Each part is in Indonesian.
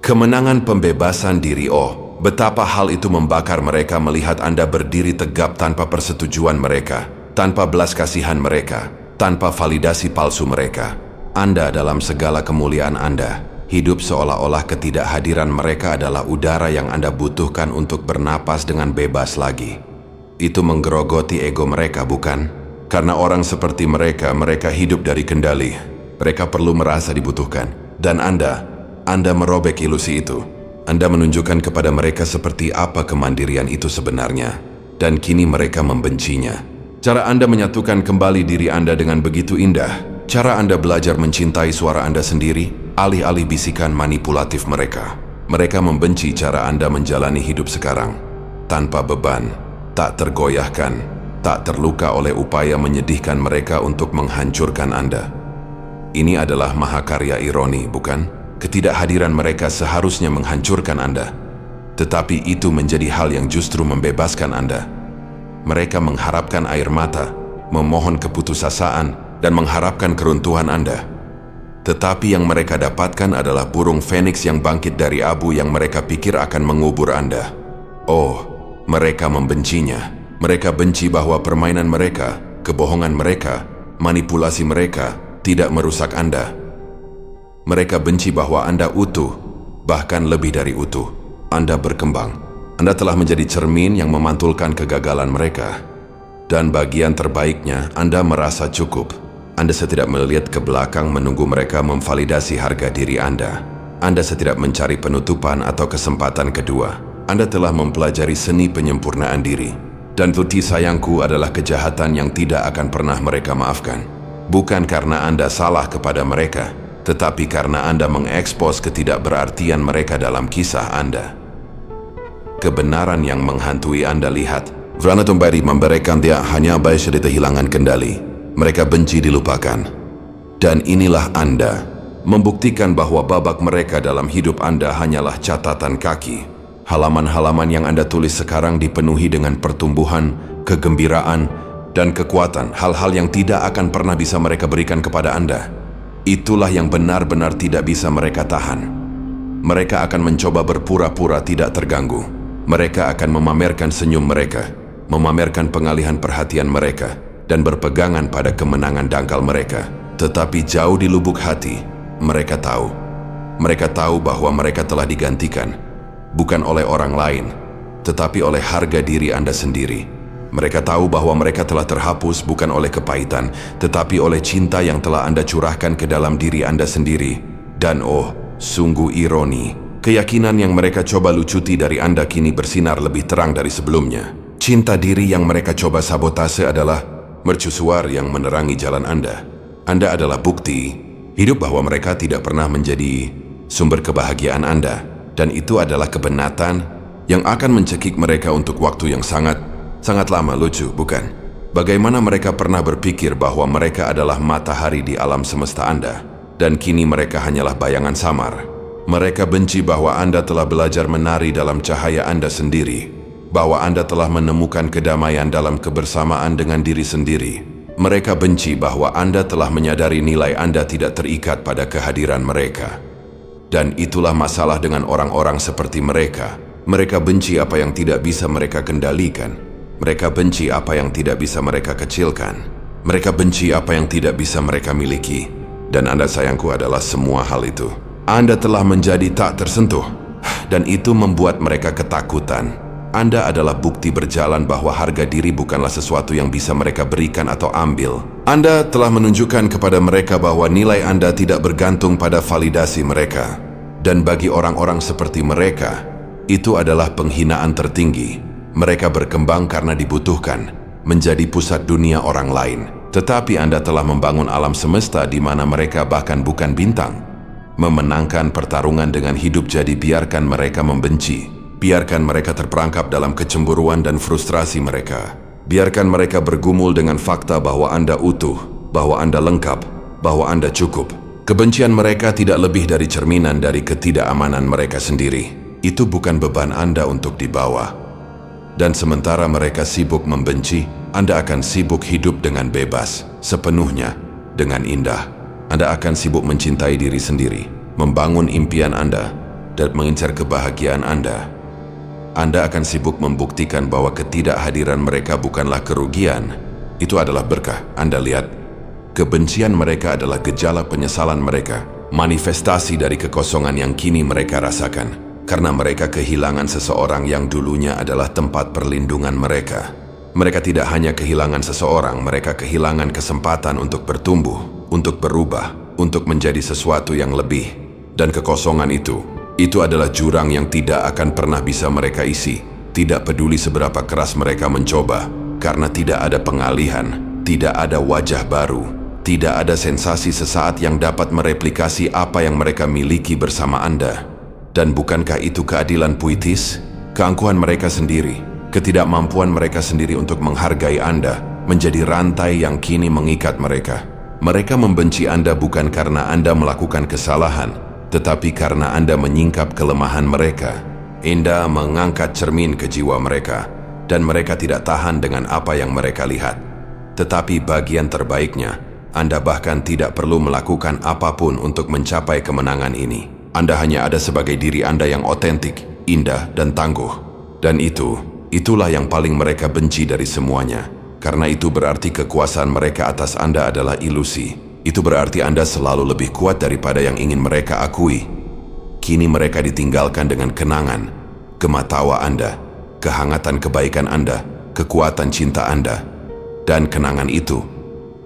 Kemenangan pembebasan diri. Oh, betapa hal itu membakar mereka melihat Anda berdiri tegap tanpa persetujuan mereka, tanpa belas kasihan mereka, tanpa validasi palsu mereka. Anda dalam segala kemuliaan Anda, hidup seolah-olah ketidakhadiran mereka adalah udara yang Anda butuhkan untuk bernapas dengan bebas lagi. Itu menggerogoti ego mereka, bukan? Karena orang seperti mereka hidup dari kendali. Mereka perlu merasa dibutuhkan. Dan Anda merobek ilusi itu. Anda menunjukkan kepada mereka seperti apa kemandirian itu sebenarnya. Dan kini mereka membencinya. Cara Anda menyatukan kembali diri Anda dengan begitu indah. Cara Anda belajar mencintai suara Anda sendiri, alih-alih bisikan manipulatif mereka. Mereka membenci cara Anda menjalani hidup sekarang. Tanpa beban, tak tergoyahkan, tak terluka oleh upaya menyedihkan mereka untuk menghancurkan Anda. Ini adalah mahakarya ironi, bukan? Ketidakhadiran mereka seharusnya menghancurkan Anda. Tetapi itu menjadi hal yang justru membebaskan Anda. Mereka mengharapkan air mata, memohon keputusasaan, dan mengharapkan keruntuhan Anda. Tetapi yang mereka dapatkan adalah burung Phoenix yang bangkit dari abu yang mereka pikir akan mengubur Anda. Oh, mereka membencinya. Mereka benci bahwa permainan mereka, kebohongan mereka, manipulasi mereka tidak merusak Anda. Mereka benci bahwa Anda utuh, bahkan lebih dari utuh. Anda berkembang. Anda telah menjadi cermin yang memantulkan kegagalan mereka. Dan bagian terbaiknya, Anda merasa cukup. Anda setidak melihat ke belakang menunggu mereka memvalidasi harga diri Anda. Anda setidak mencari penutupan atau kesempatan kedua. Anda telah mempelajari seni penyempurnaan diri. Dan tuti sayangku adalah kejahatan yang tidak akan pernah mereka maafkan. Bukan karena Anda salah kepada mereka, tetapi karena Anda mengekspos ketidakberartian mereka dalam kisah Anda. Kebenaran yang menghantui Anda lihat. Vrana Tumbari memberikan dia hanya bias di kehilangan kendali. Mereka benci dilupakan. Dan inilah Anda, membuktikan bahwa babak mereka dalam hidup Anda hanyalah catatan kaki. Halaman-halaman yang Anda tulis sekarang dipenuhi dengan pertumbuhan, kegembiraan, dan kekuatan. Hal-hal yang tidak akan pernah bisa mereka berikan kepada Anda. Itulah yang benar-benar tidak bisa mereka tahan. Mereka akan mencoba berpura-pura tidak terganggu. Mereka akan memamerkan senyum mereka, memamerkan pengalihan perhatian mereka, dan berpegangan pada kemenangan dangkal mereka. Tetapi jauh di lubuk hati, mereka tahu bahwa mereka telah digantikan, bukan oleh orang lain, tetapi oleh harga diri Anda sendiri. Mereka tahu bahwa mereka telah terhapus bukan oleh kepahitan, tetapi oleh cinta yang telah Anda curahkan ke dalam diri Anda sendiri. Dan oh, sungguh ironi, keyakinan yang mereka coba lucuti dari Anda kini bersinar lebih terang dari sebelumnya. Cinta diri yang mereka coba sabotase adalah mercusuar yang menerangi jalan Anda. Anda adalah bukti hidup bahwa mereka tidak pernah menjadi sumber kebahagiaan Anda. Dan itu adalah kebenatan yang akan mencekik mereka untuk waktu yang sangat lama. Lucu, bukan? Bagaimana mereka pernah berpikir bahwa mereka adalah matahari di alam semesta Anda, dan kini mereka hanyalah bayangan samar. Mereka benci bahwa Anda telah belajar menari dalam cahaya Anda sendiri, bahwa Anda telah menemukan kedamaian dalam kebersamaan dengan diri sendiri. Mereka benci bahwa Anda telah menyadari nilai Anda tidak terikat pada kehadiran mereka. Dan itulah masalah dengan orang-orang seperti mereka. Mereka benci apa yang tidak bisa mereka kendalikan. Mereka benci apa yang tidak bisa mereka kecilkan. Mereka benci apa yang tidak bisa mereka miliki. Dan Anda sayangku adalah semua hal itu. Anda telah menjadi tak tersentuh. Dan itu membuat mereka ketakutan. Anda adalah bukti berjalan bahwa harga diri bukanlah sesuatu yang bisa mereka berikan atau ambil. Anda telah menunjukkan kepada mereka bahwa nilai Anda tidak bergantung pada validasi mereka. Dan bagi orang-orang seperti mereka, itu adalah penghinaan tertinggi. Mereka berkembang karena dibutuhkan, menjadi pusat dunia orang lain. Tetapi Anda telah membangun alam semesta di mana mereka bahkan bukan bintang. Memenangkan pertarungan dengan hidup, jadi biarkan mereka membenci. Biarkan mereka terperangkap dalam kecemburuan dan frustrasi mereka. Biarkan mereka bergumul dengan fakta bahwa Anda utuh, bahwa Anda lengkap, bahwa Anda cukup. Kebencian mereka tidak lebih dari cerminan dari ketidakamanan mereka sendiri. Itu bukan beban Anda untuk dibawa. Dan sementara mereka sibuk membenci, Anda akan sibuk hidup dengan bebas, sepenuhnya, dengan indah. Anda akan sibuk mencintai diri sendiri, membangun impian Anda, dan mengincar kebahagiaan Anda. Anda akan sibuk membuktikan bahwa ketidakhadiran mereka bukanlah kerugian, itu adalah berkah. Anda lihat, kebencian mereka adalah gejala penyesalan mereka, manifestasi dari kekosongan yang kini mereka rasakan, karena mereka kehilangan seseorang yang dulunya adalah tempat perlindungan mereka. Mereka tidak hanya kehilangan seseorang, mereka kehilangan kesempatan untuk bertumbuh, untuk berubah, untuk menjadi sesuatu yang lebih. Dan kekosongan itu adalah jurang yang tidak akan pernah bisa mereka isi. Tidak peduli seberapa keras mereka mencoba, karena tidak ada pengalihan, tidak ada wajah baru, tidak ada sensasi sesaat yang dapat mereplikasi apa yang mereka miliki bersama Anda. Dan bukankah itu keadilan puitis? Keangkuhan mereka sendiri, ketidakmampuan mereka sendiri untuk menghargai Anda, menjadi rantai yang kini mengikat mereka. Mereka membenci Anda bukan karena Anda melakukan kesalahan, tetapi karena Anda menyingkap kelemahan mereka. Anda mengangkat cermin ke jiwa mereka, dan mereka tidak tahan dengan apa yang mereka lihat. Tetapi bagian terbaiknya, Anda bahkan tidak perlu melakukan apapun untuk mencapai kemenangan ini. Anda hanya ada sebagai diri Anda yang otentik, indah, dan tangguh. Dan itulah yang paling mereka benci dari semuanya. Karena itu berarti kekuasaan mereka atas Anda adalah ilusi. Itu berarti Anda selalu lebih kuat daripada yang ingin mereka akui. Kini mereka ditinggalkan dengan kenangan, gemah tawa Anda, kehangatan kebaikan Anda, kekuatan cinta Anda. Dan kenangan itu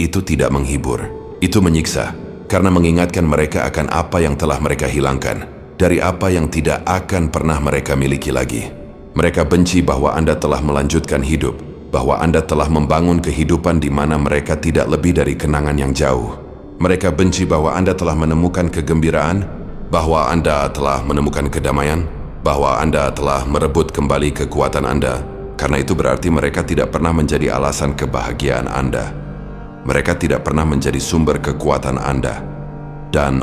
tidak menghibur, itu menyiksa, karena mengingatkan mereka akan apa yang telah mereka hilangkan, dari apa yang tidak akan pernah mereka miliki lagi. Mereka benci bahwa Anda telah melanjutkan hidup, bahwa Anda telah membangun kehidupan di mana mereka tidak lebih dari kenangan yang jauh. Mereka benci bahwa Anda telah menemukan kegembiraan, bahwa Anda telah menemukan kedamaian, bahwa Anda telah merebut kembali kekuatan Anda, karena itu berarti mereka tidak pernah menjadi alasan kebahagiaan Anda. Mereka tidak pernah menjadi sumber kekuatan Anda. Dan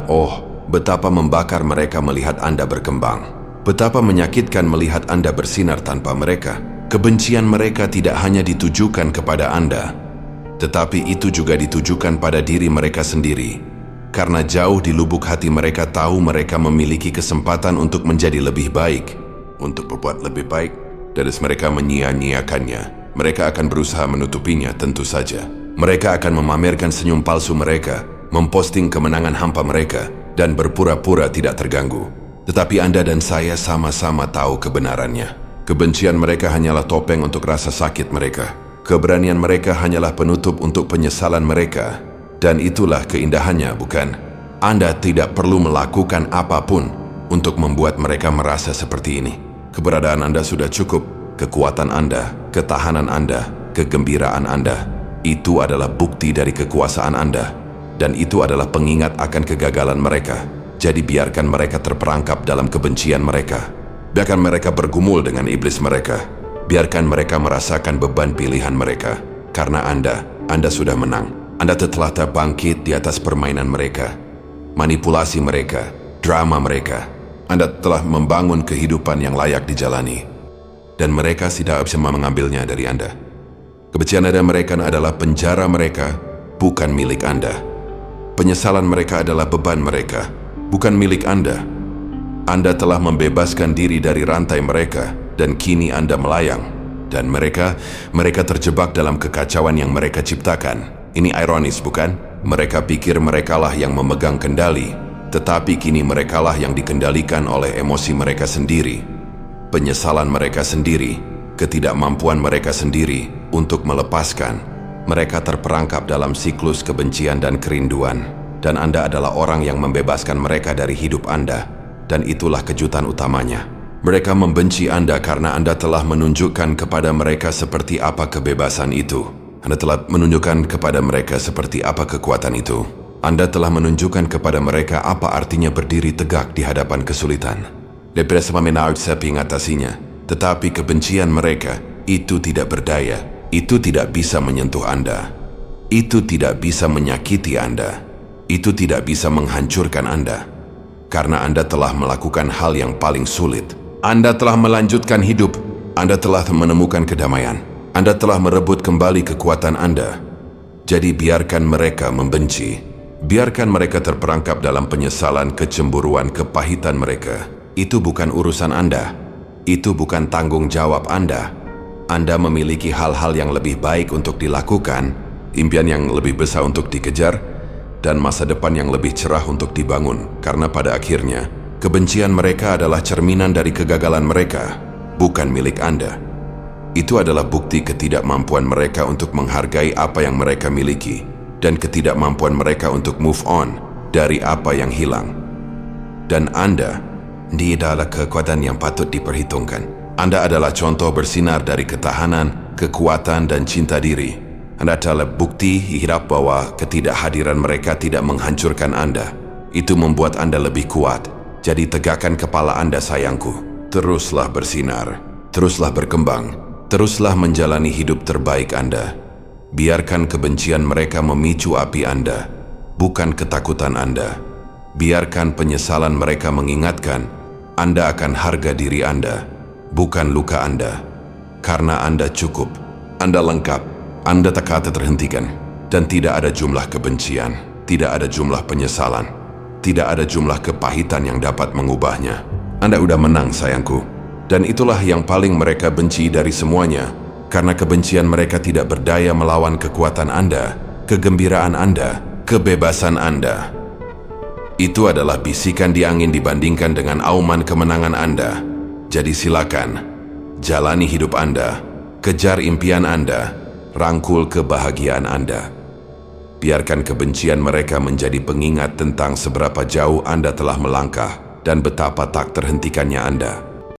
betapa membakar mereka melihat Anda berkembang. Betapa menyakitkan melihat Anda bersinar tanpa mereka. Kebencian mereka tidak hanya ditujukan kepada Anda, tetapi itu juga ditujukan pada diri mereka sendiri. Karena jauh di lubuk hati mereka tahu mereka memiliki kesempatan untuk menjadi lebih baik, untuk berbuat lebih baik, dan mereka menyia-nyiakannya. Mereka akan berusaha menutupinya, tentu saja. Mereka akan memamerkan senyum palsu mereka, memposting kemenangan hampa mereka, dan berpura-pura tidak terganggu. Tetapi Anda dan saya sama-sama tahu kebenarannya. Kebencian mereka hanyalah topeng untuk rasa sakit mereka. Keberanian mereka hanyalah penutup untuk penyesalan mereka. Dan itulah keindahannya, bukan? Anda tidak perlu melakukan apapun untuk membuat mereka merasa seperti ini. Keberadaan Anda sudah cukup. Kekuatan Anda, ketahanan Anda, kegembiraan Anda, itu adalah bukti dari kekuasaan Anda. Dan itu adalah pengingat akan kegagalan mereka. Jadi biarkan mereka terperangkap dalam kebencian mereka. Biarkan mereka bergumul dengan iblis mereka. Biarkan mereka merasakan beban pilihan mereka. Karena Anda sudah menang. Anda telah terbangkit di atas permainan mereka, manipulasi mereka, drama mereka. Anda telah membangun kehidupan yang layak dijalani. Dan mereka tidak bisa mengambilnya dari Anda. Kebencian Anda mereka adalah penjara mereka, bukan milik Anda. Penyesalan mereka adalah beban mereka, bukan milik Anda. Anda telah membebaskan diri dari rantai mereka, dan kini Anda melayang. Dan mereka terjebak dalam kekacauan yang mereka ciptakan. Ini ironis, bukan? Mereka pikir merekalah yang memegang kendali, tetapi kini merekalah yang dikendalikan oleh emosi mereka sendiri. Penyesalan mereka sendiri, ketidakmampuan mereka sendiri untuk melepaskan. Mereka terperangkap dalam siklus kebencian dan kerinduan. Dan Anda adalah orang yang membebaskan mereka dari hidup Anda. Dan itulah kejutan utamanya. Mereka membenci Anda karena Anda telah menunjukkan kepada mereka seperti apa kebebasan itu. Anda telah menunjukkan kepada mereka seperti apa kekuatan itu. Anda telah menunjukkan kepada mereka apa artinya berdiri tegak di hadapan kesulitan. Daripada semua menariksa mengatasinya. Tetapi kebencian mereka itu tidak berdaya. Itu tidak bisa menyentuh Anda. Itu tidak bisa menyakiti Anda. Itu tidak bisa menghancurkan Anda. Karena Anda telah melakukan hal yang paling sulit. Anda telah melanjutkan hidup. Anda telah menemukan kedamaian. Anda telah merebut kembali kekuatan Anda. Jadi biarkan mereka membenci. Biarkan mereka terperangkap dalam penyesalan, kecemburuan, kepahitan mereka. Itu bukan urusan Anda. Itu bukan tanggung jawab Anda. Anda memiliki hal-hal yang lebih baik untuk dilakukan, impian yang lebih besar untuk dikejar, dan masa depan yang lebih cerah untuk dibangun. Karena pada akhirnya, kebencian mereka adalah cerminan dari kegagalan mereka, bukan milik Anda. Itu adalah bukti ketidakmampuan mereka untuk menghargai apa yang mereka miliki, dan ketidakmampuan mereka untuk move on dari apa yang hilang. Dan Anda, dia adalah kekuatan yang patut diperhitungkan. Anda adalah contoh bersinar dari ketahanan, kekuatan, dan cinta diri. Anda adalah bukti hidup bahwa ketidakhadiran mereka tidak menghancurkan Anda. Itu membuat Anda lebih kuat. Jadi tegakkan kepala Anda, sayangku. Teruslah bersinar, teruslah berkembang, teruslah menjalani hidup terbaik Anda. Biarkan kebencian mereka memicu api Anda, bukan ketakutan Anda. Biarkan penyesalan mereka mengingatkan Anda akan harga diri Anda, bukan luka Anda. Karena Anda cukup, Anda lengkap, Anda tak kata terhentikan. Dan tidak ada jumlah kebencian, tidak ada jumlah penyesalan, tidak ada jumlah kepahitan yang dapat mengubahnya. Anda udah menang, sayangku. Dan itulah yang paling mereka benci dari semuanya. Karena kebencian mereka tidak berdaya melawan kekuatan Anda, kegembiraan Anda, kebebasan Anda. Itu adalah bisikan di angin dibandingkan dengan auman kemenangan Anda. Jadi silakan, jalani hidup Anda, kejar impian Anda, rangkul kebahagiaan Anda. Biarkan kebencian mereka menjadi pengingat tentang seberapa jauh Anda telah melangkah dan betapa tak terhentikannya Anda.